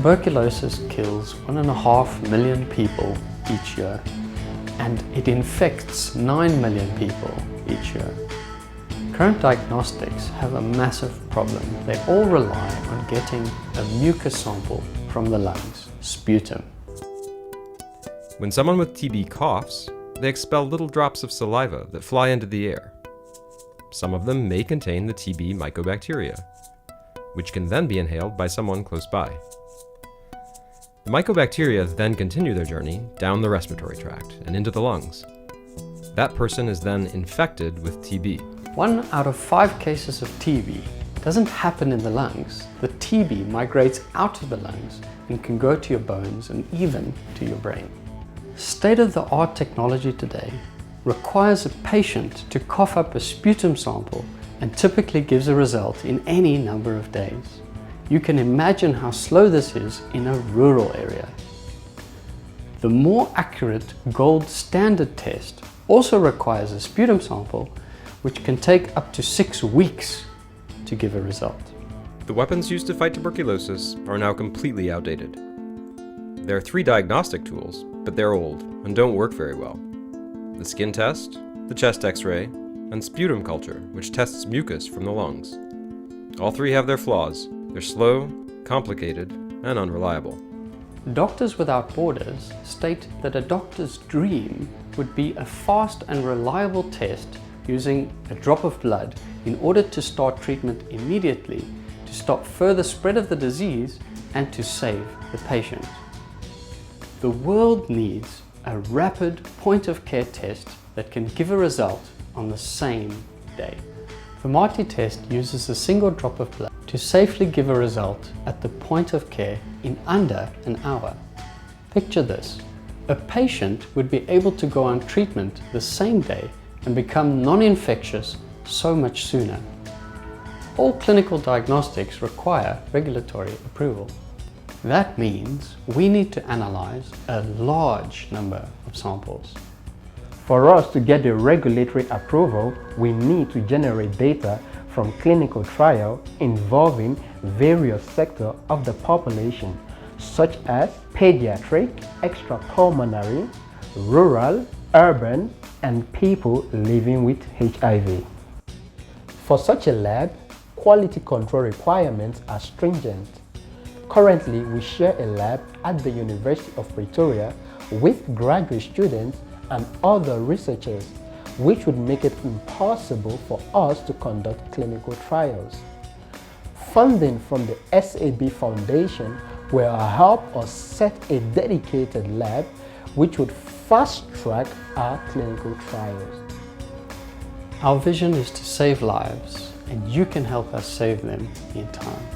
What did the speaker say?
Tuberculosis kills 1.5 million people each year, and it infects 9 million people each year. Current diagnostics have a massive problem. They all rely on getting a mucus sample from the lungs, sputum. When someone with TB coughs, they expel little drops of saliva that fly into the air. Some of them may contain the TB mycobacteria, which can then be inhaled by someone close by. The mycobacteria then continue their journey down the respiratory tract and into the lungs. That person is then infected with TB. 1 out of 5 cases of TB doesn't happen in the lungs. The TB migrates out of the lungs and can go to your bones and even to your brain. State-of-the-art technology today requires a patient to cough up a sputum sample and typically gives a result in any number of days. You can imagine how slow this is in a rural area. The more accurate gold standard test also requires a sputum sample, which can take up to 6 weeks to give a result. The weapons used to fight tuberculosis are now completely outdated. There are 3 diagnostic tools, but they're old and don't work very well. The skin test, the chest x-ray, and sputum culture, which tests mucus from the lungs. All 3 have their flaws. They're slow, complicated, and unreliable. Doctors Without Borders state that a doctor's dream would be a fast and reliable test using a drop of blood in order to start treatment immediately, to stop further spread of the disease, and to save the patient. The world needs a rapid point-of-care test that can give a result on the same day. The Marti test uses a single drop of blood to safely give a result at the point of care in under an hour. Picture this. A patient would be able to go on treatment the same day and become non-infectious so much sooner. All clinical diagnostics require regulatory approval. That means we need to analyze a large number of samples. For us to get the regulatory approval, we need to generate data from clinical trials involving various sectors of the population, such as pediatric, extrapulmonary, rural, urban, and people living with HIV. For such a lab, quality control requirements are stringent. Currently, we share a lab at the University of Pretoria with graduate students and other researchers, which would make it impossible for us to conduct clinical trials. Funding from the SAB Foundation will help us set a dedicated lab which would fast-track our clinical trials. Our vision is to save lives, and you can help us save them in time.